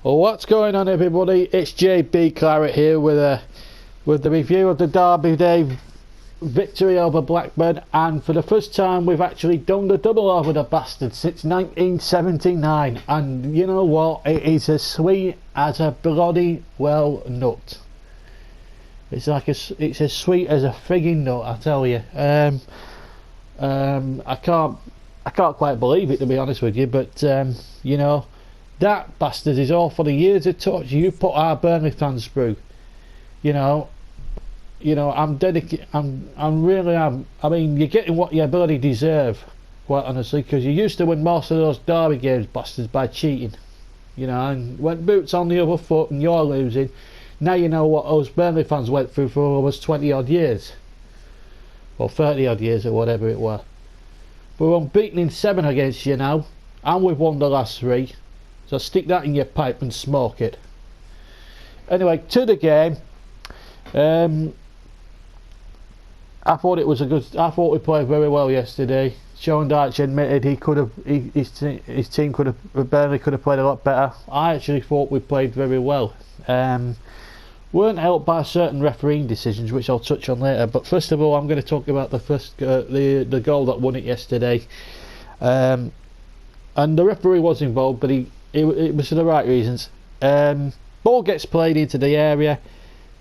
What's going on, everybody? It's JB Claret here with the review of the Derby Day victory over Blackburn, and for the first time we've actually done the double over the bastards since 1979, and you know what, it is as sweet as a bloody well nut. It's as sweet as a frigging nut, I tell you. I can't quite believe it, to be honest with you, but you know, that bastard is all for the years of torture you put our Burnley fans through. You know, I'm dedicated. I'm really am. I mean, you're getting what you bloody deserve, quite honestly, because you used to win most of those derby games, bastards, by cheating. You know, and went boots on the other foot, and you're losing. Now you know what us Burnley fans went through for almost 20 odd years, or 30 odd years, or whatever it were. We're unbeaten in 7 against you now, and we've won the last 3. So stick that in your pipe and smoke it. Anyway, to the game. I thought it was a good. I thought we played very well yesterday. Sean Dyche admitted he could have. His team could have. Burnley could have played a lot better. I actually thought we played very well. Weren't helped by certain refereeing decisions, which I'll touch on later. But first of all, I'm going to talk about the first the goal that won it yesterday. And the referee was involved, but it was for the right reasons. Ball gets played into the area.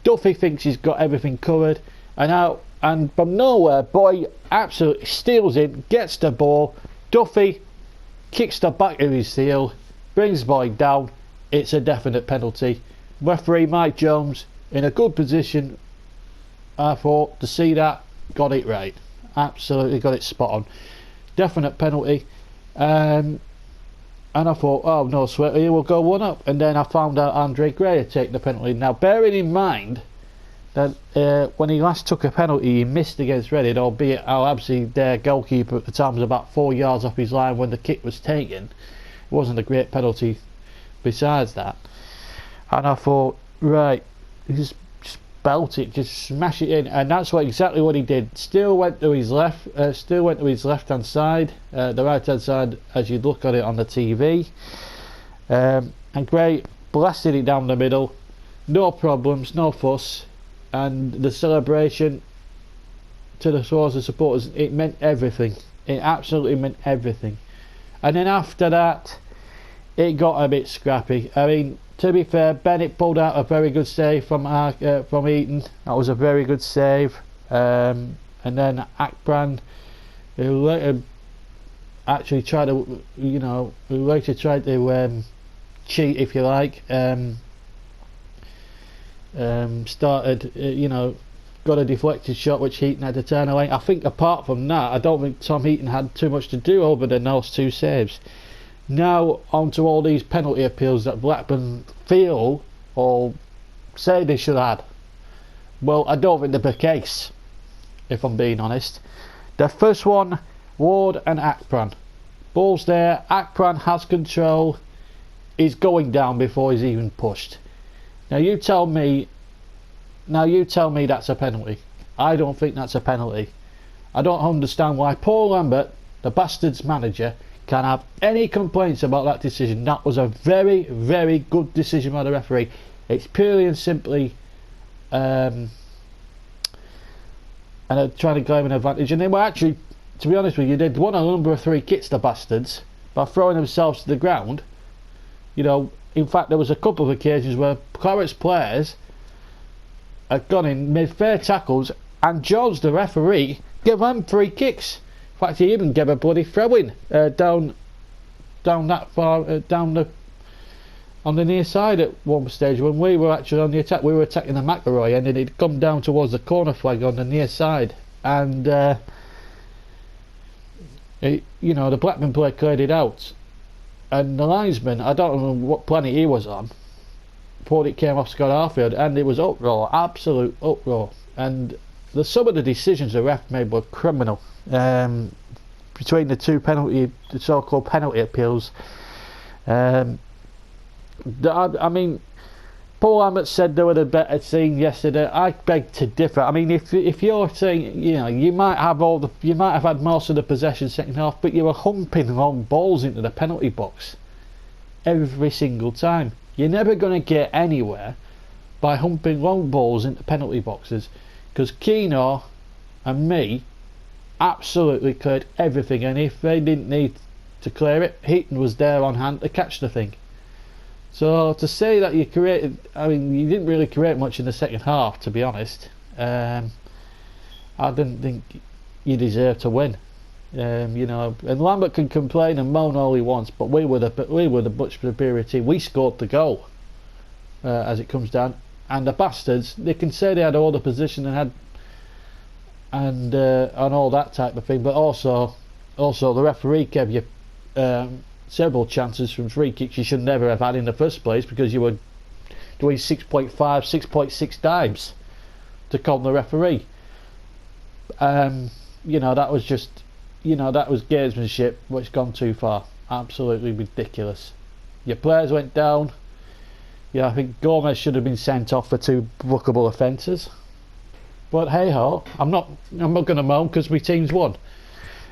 Duffy thinks he's got everything covered, and from nowhere, Boy absolutely steals it, gets the ball. Duffy kicks the back of his heel, brings Boy down. It's a definite penalty. Referee Mike Jones in a good position, I thought, to see that, got it right. Absolutely got it spot on. Definite penalty. And I thought, oh no sweat, here we'll go 1 up. And then I found out Andre Gray had taken the penalty. Now, bearing in mind that when he last took a penalty, he missed against Reading, albeit obviously their goalkeeper at the time was about 4 yards off his line when the kick was taken. It wasn't a great penalty besides that. And I thought, right, just belt it, just smash it in, and that's exactly what he did. Still went to his left, left-hand side, the right-hand side, as you'd look at it on the TV. And Gray blasted it down the middle, no problems, no fuss, and the celebration towards the supporters, it meant everything. It absolutely meant everything. And then after that, it got a bit scrappy. I mean, to be fair, Bennett pulled out a very good save from Eaton. That was a very good save. And then Akpran, who later actually tried to, cheat, if you like. Started, got a deflected shot which Eaton had to turn away. I think apart from that, I don't think Tom Eaton had too much to do other than those 2 saves. Now on to all these penalty appeals that Blackburn feel or say they should have had. Well, I don't think they're the case, if I'm being honest. The first one, Ward and Akpran. Ball's there, Akpran has control, he's going down before he's even pushed. Now you tell me that's a penalty. I don't think that's a penalty. I don't understand why Paul Lambert, the bastard's manager, can have any complaints about that decision. That was a very, very good decision by the referee. It's purely and simply and trying to claim an advantage. And they were actually, to be honest with you, they'd won a number of 3 kits, the bastards, by throwing themselves to the ground. You know, in fact, there was a couple of occasions where Claret's players had gone in, made fair tackles, and Jones, the referee, gave them 3 kicks. In fact, he even gave a bloody throw-in down that far, on the near side at one stage when we were actually on the attack. We were attacking the McElroy, and then he'd come down towards the corner flag on the near side, and the Blackburn player cleared it out, and the linesman, I don't know what planet he was on, thought it came off Scott Arfield, and it was uproar, absolute uproar. And some of the decisions the ref made were criminal. Between the so-called penalty appeals, I mean, Paul Lambert said they were the better team yesterday. I beg to differ. I mean, if you're saying, you might have had most of the possession second half, but you were humping long balls into the penalty box every single time. You're never going to get anywhere by humping long balls into penalty boxes, because Keno and me absolutely cleared everything, and if they didn't need to clear it, Heaton was there on hand to catch the thing. So to say that you created, I mean, you didn't really create much in the second half, to be honest. I didn't think you deserved to win. You know, and Lambert can complain and moan all he wants, but we were the much superior team. We scored the goal, as it comes down. And the bastards, they can say they had all the position and all that type of thing, but also the referee gave you several chances from free kicks you should never have had in the first place, because you were doing 6.5, 6.6 dives to calm the referee. You know, that was just, you know, that was gamesmanship which gone too far. Absolutely ridiculous. Your players went down. Yeah, I think Gomez should have been sent off for 2 bookable offences. But hey ho, I'm not going to moan because my team's won.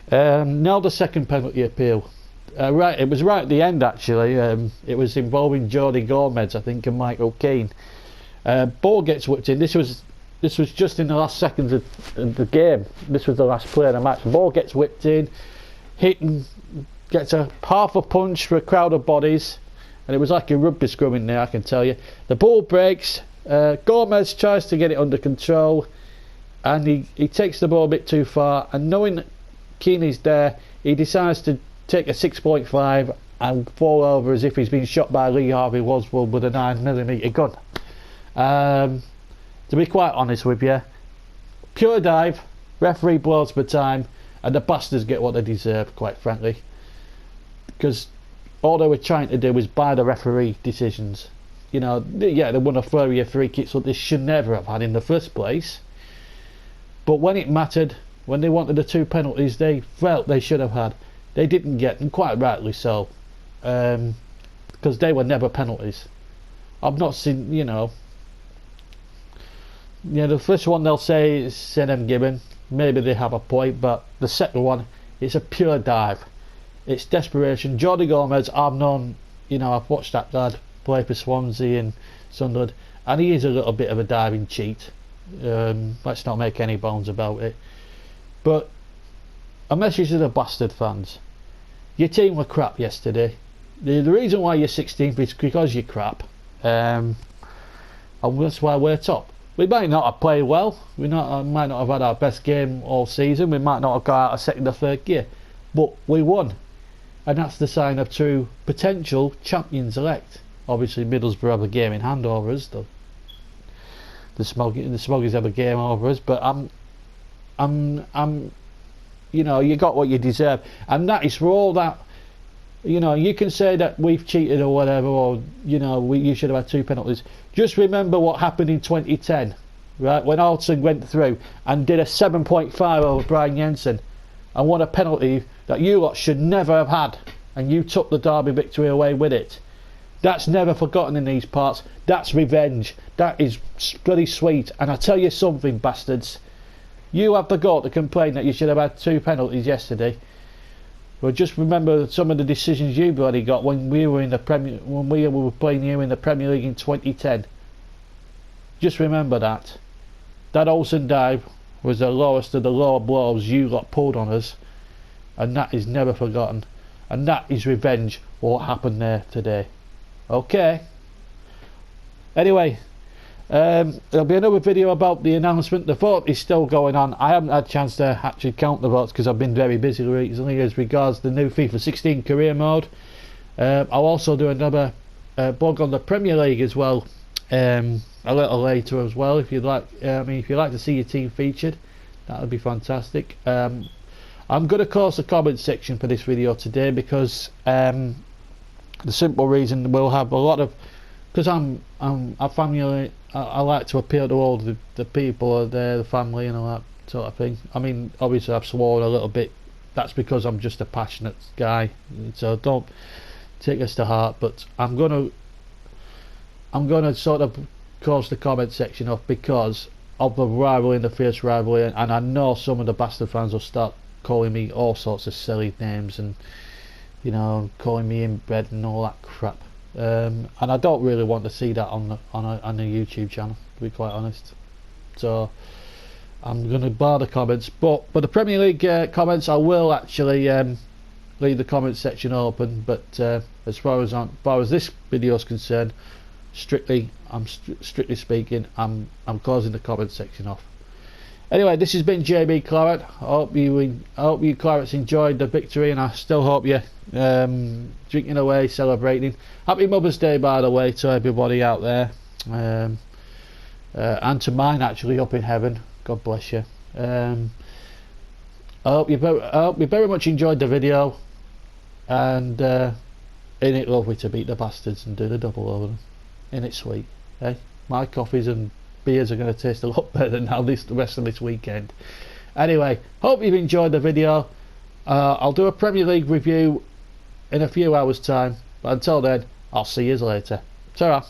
Now the second penalty appeal. Right, it was right at the end actually. It was involving Jordi Gomez, I think, and Michael Keane. Ball gets whipped in. This was just in the last seconds of the game. This was the last play of the match. Ball gets whipped in. Heaton gets a half a punch for a crowd of bodies. And it was like a rugby scrum in there, I can tell you. The ball breaks. Gomez tries to get it under control, and he takes the ball a bit too far. And knowing that Keeney's there, he decides to take a 6.5 and fall over as if he's been shot by Lee Harvey Oswald with a 9mm gun. To be quite honest with you, pure dive, referee blows for time, and the bastards get what they deserve, quite frankly. Because all they were trying to do was buy the referee decisions. You know, yeah, they won a flurry of free kicks that they should never have had in the first place. But when it mattered, when they wanted the 2 penalties they felt they should have had, they didn't get them, quite rightly so. Because they were never penalties. I've not seen, you know, the first one they'll say is Senem Gibbon. Maybe they have a point, but the second one, it's a pure dive. It's desperation. Jordi Gomez, I've known, you know, I've watched that lad play for Swansea and Sunderland, and he is a little bit of a diving cheat. Let's not make any bones about it. But a message to the bastard fans: your team were crap yesterday. The reason why you're 16th is because you're crap, and that's why we're top. We might not have played well. We might not have had our best game all season. We might not have got out of second or third gear, but we won. And that's the sign of true potential champions elect. Obviously Middlesbrough have a game in hand over us, though. The Smoggies have a game over us, but I'm you know, you got what you deserve, and that is for all that. You know, you can say that we've cheated or whatever, or you know, you should have had 2 penalties. Just remember what happened in 2010, right, when Alton went through and did a 7.5 over Brian Jensen and won a penalty that you lot should never have had, and you took the Derby victory away with it. That's never forgotten in these parts. That's revenge. That is bloody sweet. And I tell you something, bastards, you have the gall to complain that you should have had 2 penalties yesterday. Well, just remember some of the decisions you bloody got when we were in the when we were playing you in the Premier League in 2010. Just remember that. That Olsen dive was the lowest of the lower blows you lot pulled on us, and that is never forgotten, and that is revenge for what happened there today. Okay, anyway, there'll be another video about the announcement. The vote is still going on. I haven't had a chance to actually count the votes because I've been very busy recently as regards the new FIFA 16 career mode. I'll also do another blog on the Premier League as well, a little later as well. If you'd like, if you'd like to see your team featured, that would be fantastic. I'm going to close the comment section for this video today because the simple reason we'll have a lot of, because I'm a family. I like to appeal to all the people there, the family and all that sort of thing. I mean, obviously I've sworn a little bit. That's because I'm just a passionate guy, so don't take this to heart. But I'm gonna sort of close the comment section off because of the rivalry and the fierce rivalry, and I know some of the bastard fans will start calling me all sorts of silly names and, you know, calling me inbred and all that crap. and I don't really want to see that on a YouTube channel, to be quite honest. So I'm going to bar the comments, but the Premier League comments, I will actually leave the comment section open. But as far as this video is concerned, strictly speaking, I'm closing the comment section off. Anyway, this has been JB Claret. I hope you Clarets enjoyed the victory, and I still hope you drinking away, celebrating. Happy Mother's Day, by the way, to everybody out there, and to mine actually up in heaven. God bless you. I hope you very much enjoyed the video, and ain't it lovely to beat the bastards and do the double over them? Ain't it sweet? Eh? My coffees and beers are going to taste a lot better now the rest of this weekend. Anyway, hope you've enjoyed the video. I'll do a Premier League review in a few hours time, but until then, I'll see you later. Ta-ra.